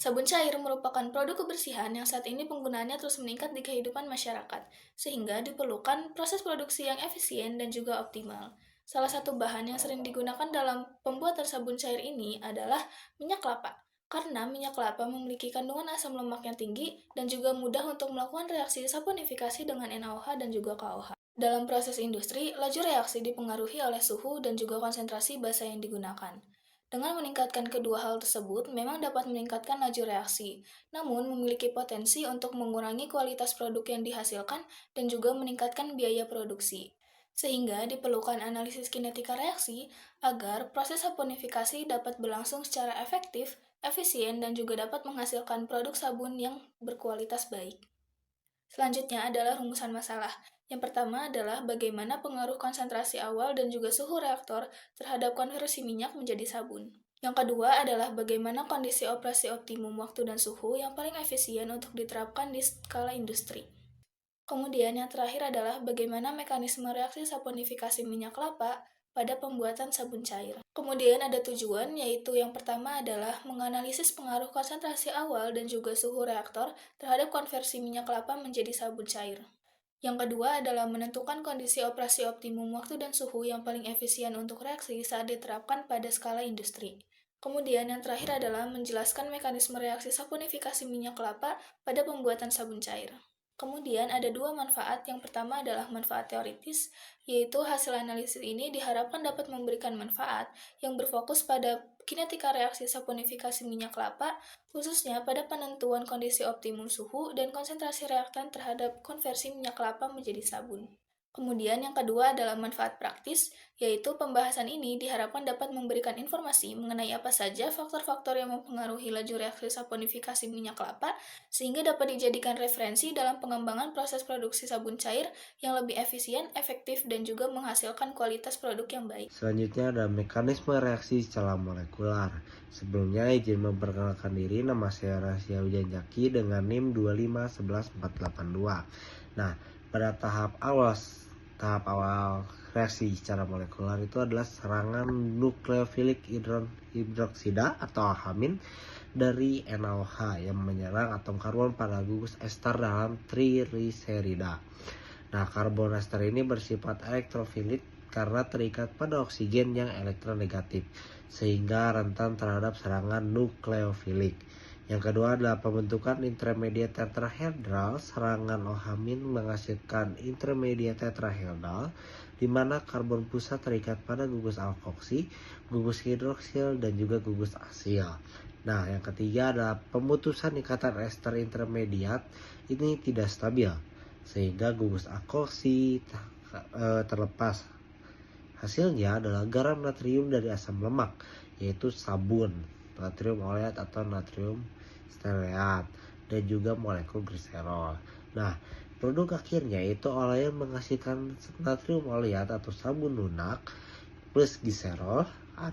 Sabun cair merupakan produk kebersihan yang saat ini penggunaannya terus meningkat di kehidupan masyarakat, sehingga diperlukan proses produksi yang efisien dan juga optimal. Salah satu bahan yang sering digunakan dalam pembuatan sabun cair ini adalah minyak kelapa, karena minyak kelapa memiliki kandungan asam lemak yang tinggi dan juga mudah untuk melakukan reaksi saponifikasi dengan NaOH dan juga KOH. Dalam proses industri, laju reaksi dipengaruhi oleh suhu dan juga konsentrasi basa yang digunakan. Dengan meningkatkan kedua hal tersebut, memang dapat meningkatkan laju reaksi, namun memiliki potensi untuk mengurangi kualitas produk yang dihasilkan dan juga meningkatkan biaya produksi. Sehingga diperlukan analisis kinetika reaksi agar proses saponifikasi dapat berlangsung secara efektif, efisien, dan juga dapat menghasilkan produk sabun yang berkualitas baik. Selanjutnya adalah rumusan masalah. Yang pertama adalah bagaimana pengaruh konsentrasi awal dan juga suhu reaktor terhadap konversi minyak menjadi sabun. Yang kedua adalah bagaimana kondisi operasi optimum waktu dan suhu yang paling efisien untuk diterapkan di skala industri. Kemudian yang terakhir adalah bagaimana mekanisme reaksi saponifikasi minyak kelapa pada pembuatan sabun cair. Kemudian ada tujuan, yaitu yang pertama adalah menganalisis pengaruh konsentrasi awal dan juga suhu reaktor terhadap konversi minyak kelapa menjadi sabun cair. Yang kedua adalah menentukan kondisi operasi optimum waktu dan suhu yang paling efisien untuk reaksi saat diterapkan pada skala industri. Kemudian yang terakhir adalah menjelaskan mekanisme reaksi saponifikasi minyak kelapa pada pembuatan sabun cair. Kemudian ada dua manfaat. Yang pertama adalah manfaat teoritis, yaitu hasil analisis ini diharapkan dapat memberikan manfaat yang berfokus pada kinetika reaksi saponifikasi minyak kelapa, khususnya pada penentuan kondisi optimum suhu dan konsentrasi reaktan terhadap konversi minyak kelapa menjadi sabun. Kemudian yang kedua adalah manfaat praktis, yaitu pembahasan ini diharapkan dapat memberikan informasi mengenai apa saja faktor-faktor yang mempengaruhi laju reaksi saponifikasi minyak kelapa, sehingga dapat dijadikan referensi dalam pengembangan proses produksi sabun cair yang lebih efisien, efektif, dan juga menghasilkan kualitas produk yang baik. Selanjutnya ada mekanisme reaksi secara molekular. Sebelumnya izin memperkenalkan diri, nama saya Rasya Wijanjaki dengan NIM 2511482. Nah, pada tahap awal reaksi secara molekular itu adalah serangan nukleofilik hidroksida atau amin dari NaOH yang menyerang atom karbon pada gugus ester dalam trigliserida. Nah, karbon ester ini bersifat elektrofilik karena terikat pada oksigen yang elektronegatif, sehingga rentan terhadap serangan nukleofilik. Yang kedua adalah pembentukan intermediate tetrahedral. Serangan OH- menghasilkan intermediate tetrahedral, di mana karbon pusat terikat pada gugus alkoksi, gugus hidroksil, dan juga gugus asil. Nah, yang ketiga adalah pemutusan ikatan ester intermediate ini tidak stabil, sehingga gugus alkoksi terlepas. Hasilnya adalah garam natrium dari asam lemak, yaitu sabun, natrium oleat atau natrium stearat, dan juga molekul gliserol. Nah, produk akhirnya itu olean menghasilkan natrium oleat atau sabun lunak plus gliserol,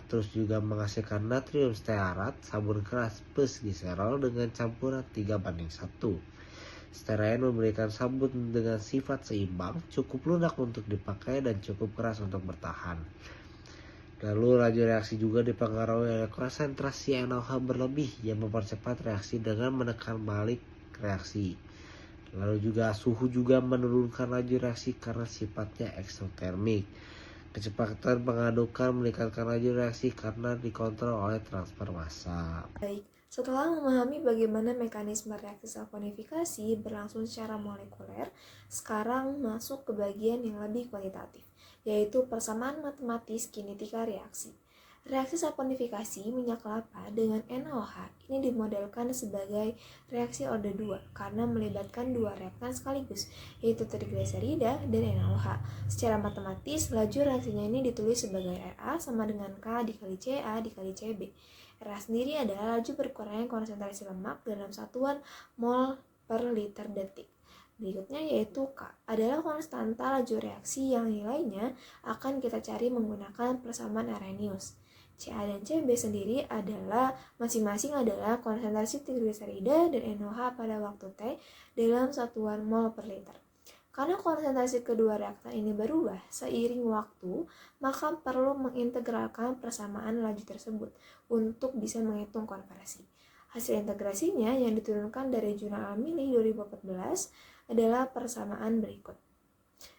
terus juga menghasilkan natrium stearat, sabun keras plus gliserol dengan campuran 3:1. Stearin memberikan sabun dengan sifat seimbang, cukup lunak untuk dipakai dan cukup keras untuk bertahan. Lalu laju reaksi juga dipengaruhi oleh konsentrasi NaOH berlebih yang mempercepat reaksi dengan menekan balik reaksi. Lalu juga suhu juga menurunkan laju reaksi karena sifatnya eksotermik. Kecepatan pengadukan meningkatkan laju reaksi karena dikontrol oleh transfer massa. Baik, setelah memahami bagaimana mekanisme reaksi saponifikasi berlangsung secara molekuler, sekarang masuk ke bagian yang lebih kualitatif, yaitu persamaan matematis kinetika reaksi. Reaksi saponifikasi minyak kelapa dengan NaOH ini dimodelkan sebagai reaksi orde 2 karena melibatkan dua reaktan sekaligus, yaitu trigliserida dan NaOH. Secara matematis, laju reaksinya ini ditulis sebagai Ra sama dengan K dikali Ca dikali Cb. Ra sendiri adalah laju berkurangnya konsentrasi lemak dalam satuan mol per liter detik. Berikutnya yaitu K adalah konstanta laju reaksi yang nilainya akan kita cari menggunakan persamaan Arrhenius. Ca dan Cb sendiri adalah masing-masing adalah konsentrasi trigliserida dan NaOH pada waktu T dalam satuan mol per liter. Karena konsentrasi kedua reaktan ini berubah seiring waktu, maka perlu mengintegralkan persamaan laju tersebut untuk bisa menghitung konversi. Hasil integrasinya yang diturunkan dari Jurnal Almili 2014 adalah persamaan berikut.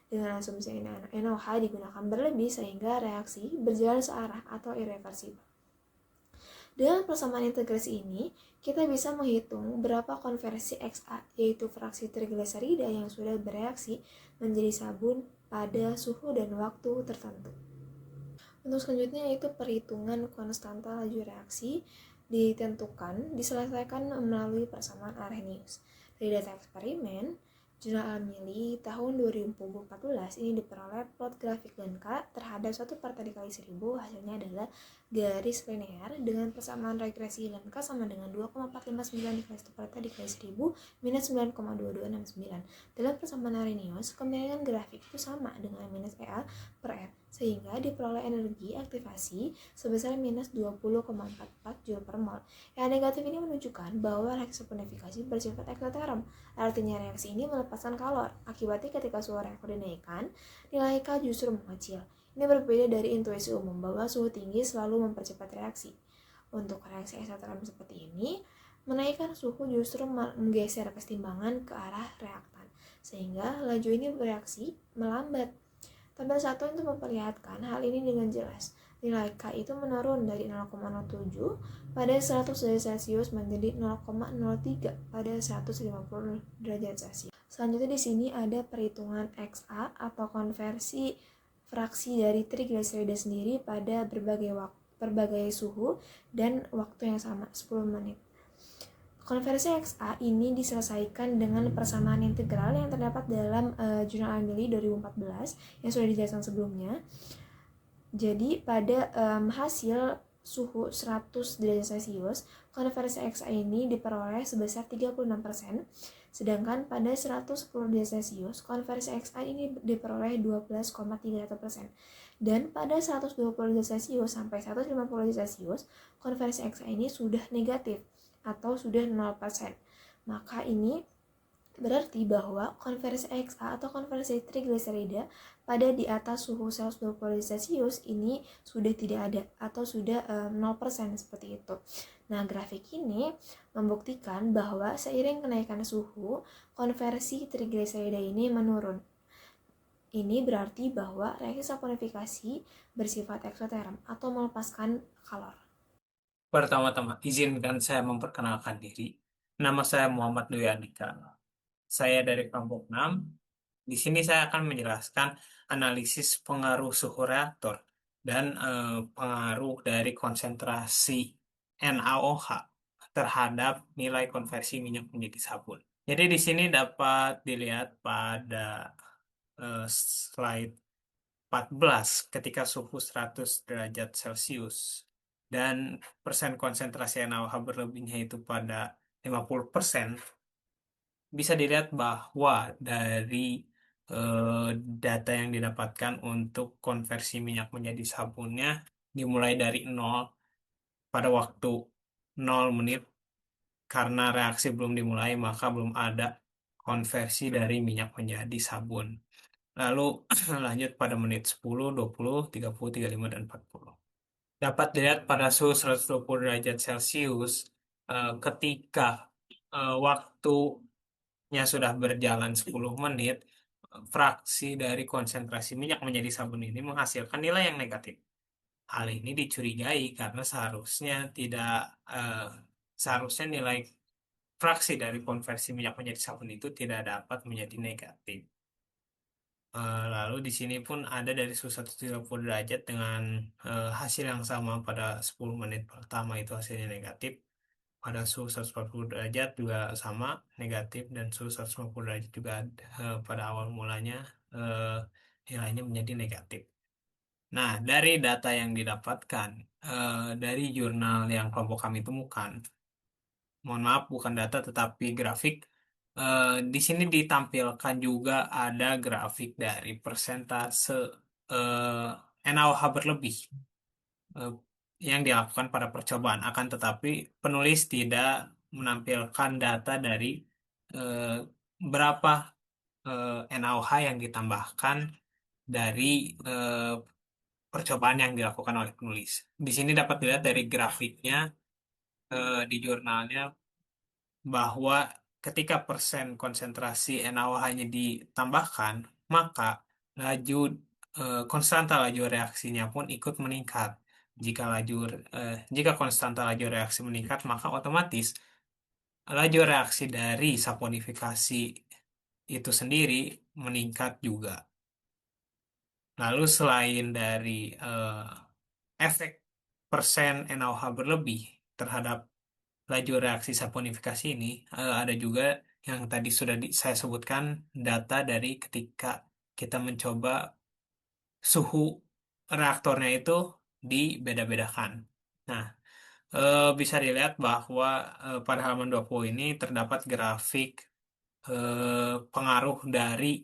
Dengan asumsi NaOH digunakan berlebih sehingga reaksi berjalan searah atau irreversibel. Dengan persamaan integrasi ini, kita bisa menghitung berapa konversi XA, yaitu fraksi trigliserida yang sudah bereaksi menjadi sabun pada suhu dan waktu tertentu. Untuk selanjutnya yaitu perhitungan konstanta laju reaksi diselesaikan melalui persamaan Arrhenius. Dari data eksperimen, Jurnal Almili tahun 2014 ini diperoleh plot grafik Lenka terhadap satu partai dikali 1000, hasilnya adalah garis linear dengan persamaan regresi Lenka sama dengan 2,459 dikali 1 partai dikali 1000 minus 9,2269. Dalam persamaan Arrhenius, kemiringan grafik itu sama dengan minus EA per R, sehingga diperoleh energi aktivasi sebesar minus 20,44 Joule per mol. Yang negatif ini menunjukkan bahwa reaksi saponifikasi bersifat eksoterm. Artinya reaksi ini melepaskan kalor. Akibatnya ketika suhu reaktor dinaikkan, nilai K justru mengecil. Ini berbeda dari intuisi umum bahwa suhu tinggi selalu mempercepat reaksi. Untuk reaksi eksoterm seperti ini, menaikkan suhu justru menggeser kesetimbangan ke arah reaktan, sehingga laju ini bereaksi melambat. Tabel 1 itu memperlihatkan hal ini dengan jelas. Nilai K itu menurun dari 0,07 pada 100 derajat Celcius menjadi 0,03 pada 150 derajat Celcius. Selanjutnya di sini ada perhitungan XA atau konversi fraksi dari trigliserida sendiri pada berbagai suhu dan waktu yang sama, 10 menit. Konversi XA ini diselesaikan dengan persamaan integral yang terdapat dalam Jurnal Almili 2014 yang sudah dijelaskan sebelumnya. Jadi pada hasil suhu 100 derajat Celcius, konversi XA ini diperoleh sebesar 36%, sedangkan pada 110 derajat Celcius, konversi XA ini diperoleh 12,31%. Dan pada 120 derajat Celcius sampai 150 derajat Celcius, konversi XA ini sudah negatif atau sudah 0%. Maka ini berarti bahwa konversi XA atau konversi trigliserida pada di atas suhu 120 derajat Celcius ini sudah tidak ada atau sudah 0% seperti itu. Nah, grafik ini membuktikan bahwa seiring kenaikan suhu, konversi trigliserida ini menurun. Ini berarti bahwa reaksi saponifikasi bersifat eksoterm atau melepaskan kalor. Pertama-tama, izinkan saya memperkenalkan diri. Nama saya Muhammad Dwi Andika. Saya dari kelompok 6. Di sini saya akan menjelaskan analisis pengaruh suhu reaktor dan pengaruh dari konsentrasi NaOH terhadap nilai konversi minyak menjadi sabun. Jadi di sini dapat dilihat pada slide 14 ketika suhu 100 derajat Celcius dan persen konsentrasi NaOH berlebihnya itu pada 50%, bisa dilihat bahwa dari data yang didapatkan untuk konversi minyak menjadi sabunnya dimulai dari 0 pada waktu 0 menit. Karena reaksi belum dimulai, maka belum ada konversi dari minyak menjadi sabun. Lalu lanjut pada menit 10, 20, 30, 35, dan 40. Dapat dilihat pada suhu 120 derajat Celcius ketika waktunya sudah berjalan 10 menit, fraksi dari konsentrasi minyak menjadi sabun ini menghasilkan nilai yang negatif. Hal ini dicurigai karena seharusnya nilai fraksi dari konversi minyak menjadi sabun itu tidak dapat menjadi negatif. Lalu di sini pun ada dari suhu 130 derajat dengan hasil yang sama pada 10 menit pertama itu hasilnya negatif. Pada suhu 140 derajat juga sama negatif, dan suhu 150 derajat juga pada awal mulanya nilainya menjadi negatif. Nah, dari data yang didapatkan dari jurnal yang kelompok kami temukan, mohon maaf bukan data tetapi grafik. Di sini ditampilkan juga ada grafik dari persentase NaOH berlebih yang dilakukan pada percobaan. Akan tetapi penulis tidak menampilkan data dari berapa NaOH yang ditambahkan dari percobaan yang dilakukan oleh penulis. Di sini dapat dilihat dari grafiknya di jurnalnya bahwa ketika persen konsentrasi NaOH-nya ditambahkan, maka laju konstanta laju reaksinya pun ikut meningkat. Jika konstanta laju reaksi meningkat, maka otomatis laju reaksi dari saponifikasi itu sendiri meningkat juga. Lalu selain dari efek persen NaOH berlebih terhadap laju reaksi saponifikasi ini, ada juga yang tadi sudah saya sebutkan data dari ketika kita mencoba suhu reaktornya itu dibeda-bedakan. Nah, bisa dilihat bahwa pada halaman 20 ini terdapat grafik pengaruh dari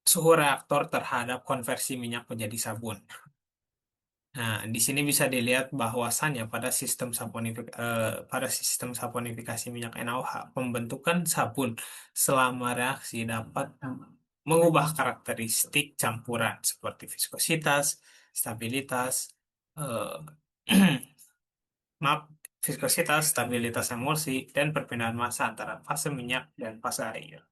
suhu reaktor terhadap konversi minyak menjadi sabun. Nah, di sini bisa dilihat bahwasannya pada sistem saponifikasi minyak NaOH, pembentukan sabun selama reaksi dapat mengubah karakteristik campuran seperti viskositas, stabilitas, eh, maaf, stabilitas emulsi, dan perpindahan massa antara fase minyak dan fase air.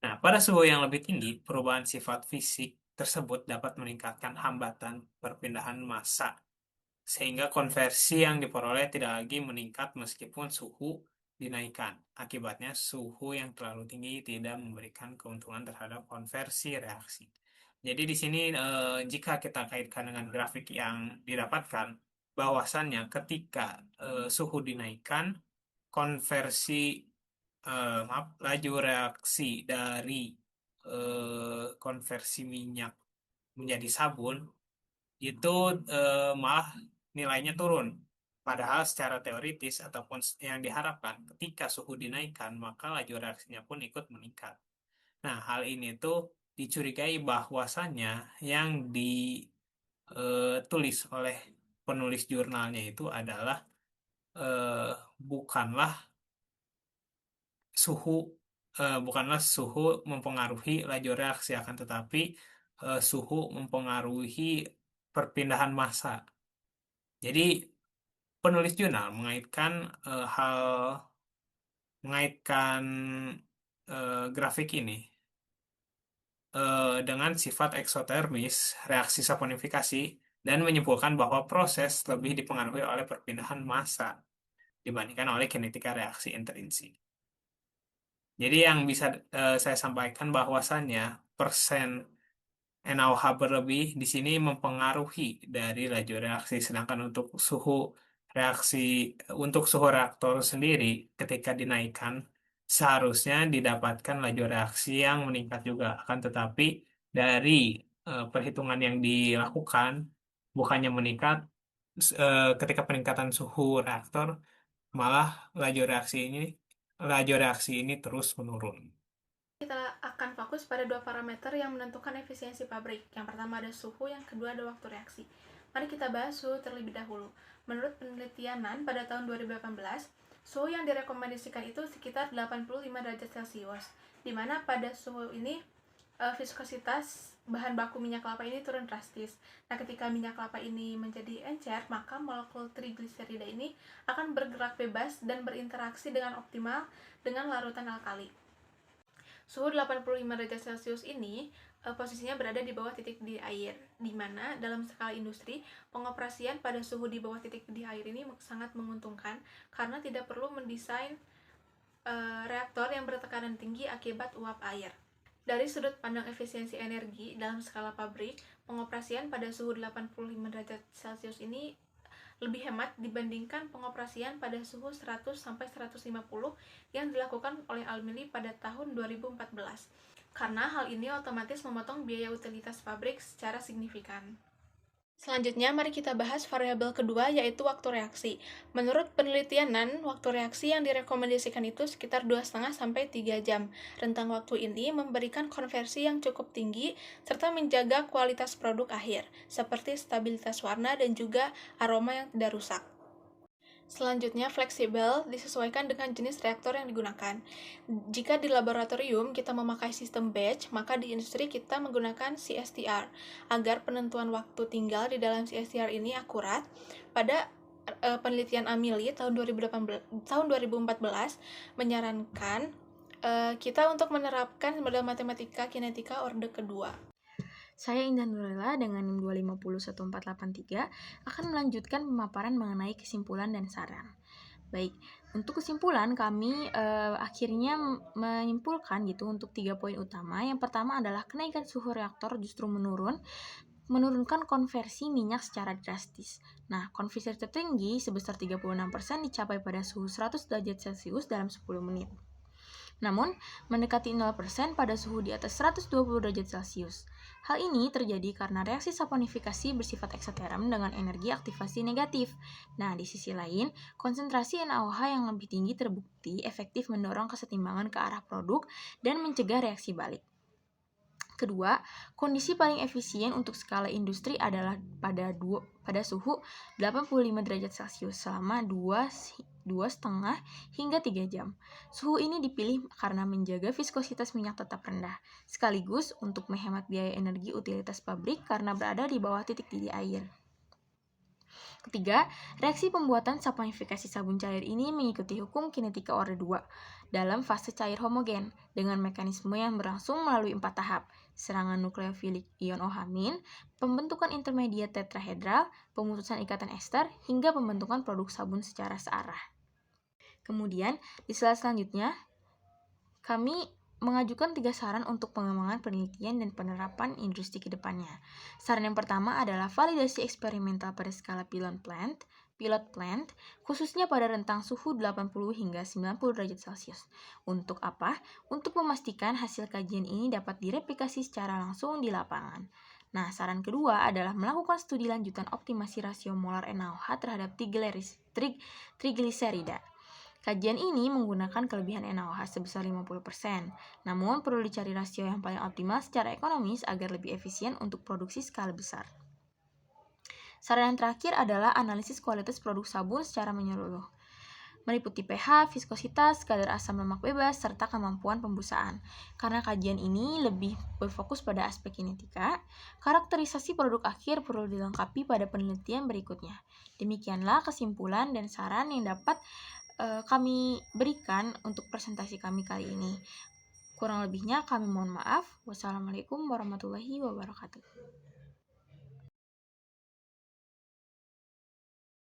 Nah, pada suhu yang lebih tinggi, perubahan sifat fisik tersebut dapat meningkatkan hambatan perpindahan massa, sehingga konversi yang diperoleh tidak lagi meningkat meskipun suhu dinaikkan. Akibatnya, suhu yang terlalu tinggi tidak memberikan keuntungan terhadap konversi reaksi. Jadi di sini jika kita kaitkan dengan grafik yang didapatkan, bahwasannya ketika suhu dinaikkan, konversi laju reaksi dari konversi minyak menjadi sabun itu malah nilainya turun. Padahal secara teoritis ataupun yang diharapkan ketika suhu dinaikkan maka laju reaksinya pun ikut meningkat. Nah, hal ini tuh dicurigai bahwasannya yang ditulis oleh penulis jurnalnya itu adalah bukanlah suhu suhu mempengaruhi laju reaksi, akan tetapi suhu mempengaruhi perpindahan massa. Jadi penulis jurnal mengaitkan grafik ini dengan sifat eksotermis reaksi saponifikasi dan menyimpulkan bahwa proses lebih dipengaruhi oleh perpindahan massa dibandingkan oleh kinetika reaksi intrinsik. Jadi yang bisa saya sampaikan bahwasannya persen NaOH berlebih di sini mempengaruhi dari laju reaksi, sedangkan untuk suhu reaktor sendiri ketika dinaikkan seharusnya didapatkan laju reaksi yang meningkat juga. Akan tetapi dari perhitungan yang dilakukan bukannya meningkat ketika peningkatan suhu reaktor, malah laju reaksi ini terus menurun. Kita akan fokus pada dua parameter yang menentukan efisiensi pabrik. Yang pertama ada suhu, yang kedua ada waktu reaksi. Mari kita bahas suhu terlebih dahulu. Menurut penelitian pada tahun 2018, suhu yang direkomendasikan itu sekitar 85 derajat Celcius, di mana pada suhu ini viskositas bahan baku minyak kelapa ini turun drastis. Nah, ketika minyak kelapa ini menjadi encer, maka molekul trigliserida ini akan bergerak bebas dan berinteraksi dengan optimal dengan larutan alkali. Suhu 85 derajat Celcius ini posisinya berada di bawah titik di air, di mana dalam skala industri, pengoperasian pada suhu di bawah titik di air ini sangat menguntungkan karena tidak perlu mendesain reaktor yang bertekanan tinggi akibat uap air. Dari sudut pandang efisiensi energi dalam skala pabrik, pengoperasian pada suhu 85 derajat Celcius ini lebih hemat dibandingkan pengoperasian pada suhu 100-150 yang dilakukan oleh Almili pada tahun 2014. Karena hal ini otomatis memotong biaya utilitas pabrik secara signifikan. Selanjutnya, mari kita bahas variabel kedua, yaitu waktu reaksi. Menurut penelitian, waktu reaksi yang direkomendasikan itu sekitar 2,5-3 jam. Rentang waktu ini memberikan konversi yang cukup tinggi, serta menjaga kualitas produk akhir, seperti stabilitas warna dan juga aroma yang tidak rusak. Selanjutnya, fleksibel disesuaikan dengan jenis reaktor yang digunakan. Jika di laboratorium kita memakai sistem batch, maka di industri kita menggunakan CSTR. Agar penentuan waktu tinggal di dalam CSTR ini akurat, pada penelitian Amili tahun 2014 menyarankan kita untuk menerapkan model matematika kinetika orde kedua. Saya Indah Nurlela dengan NIM 2501483 akan melanjutkan pemaparan mengenai kesimpulan dan saran. Baik, untuk kesimpulan kami akhirnya menyimpulkan gitu untuk 3 poin utama. Yang pertama adalah kenaikan suhu reaktor justru menurunkan konversi minyak secara drastis. Nah, konversi tertinggi sebesar 36% dicapai pada suhu 100 derajat Celcius dalam 10 menit. Namun, mendekati 0% pada suhu di atas 120 derajat Celcius. Hal ini terjadi karena reaksi saponifikasi bersifat eksoterm dengan energi aktivasi negatif. Nah, di sisi lain, konsentrasi NaOH yang lebih tinggi terbukti efektif mendorong kesetimbangan ke arah produk dan mencegah reaksi balik. Kedua, kondisi paling efisien untuk skala industri adalah pada suhu 85 derajat Celcius selama 2,5 hingga 3 jam. Suhu ini dipilih karena menjaga viskositas minyak tetap rendah, sekaligus untuk menghemat biaya energi utilitas pabrik karena berada di bawah titik didih air. Ketiga, reaksi pembuatan saponifikasi sabun cair ini mengikuti hukum kinetika orde 2 dalam fase cair homogen dengan mekanisme yang berlangsung melalui 4 tahap: serangan nukleofilik ion OH-, pembentukan intermediat tetrahedral, pemutusan ikatan ester, hingga pembentukan produk sabun secara searah. Kemudian, di slide selanjutnya, kami mengajukan 3 saran untuk pengembangan penelitian dan penerapan industri ke depannya. Saran yang pertama adalah validasi eksperimental pada skala pilot plant, khususnya pada rentang suhu 80 hingga 90 derajat Celcius. Untuk apa? Untuk memastikan hasil kajian ini dapat direplikasi secara langsung di lapangan. Nah, saran kedua adalah melakukan studi lanjutan optimasi rasio molar NaOH terhadap trigliserida. Kajian ini menggunakan kelebihan NaOH sebesar 50%, namun perlu dicari rasio yang paling optimal secara ekonomis agar lebih efisien untuk produksi skala besar. Saran yang terakhir adalah analisis kualitas produk sabun secara menyeluruh, meliputi pH, viskositas, kadar asam lemak bebas, serta kemampuan pembusaan. Karena kajian ini lebih berfokus pada aspek kinetika, karakterisasi produk akhir perlu dilengkapi pada penelitian berikutnya. Demikianlah kesimpulan dan saran yang dapat kami berikan untuk presentasi kami kali ini. Kurang lebihnya kami mohon maaf. Wassalamualaikum warahmatullahi wabarakatuh.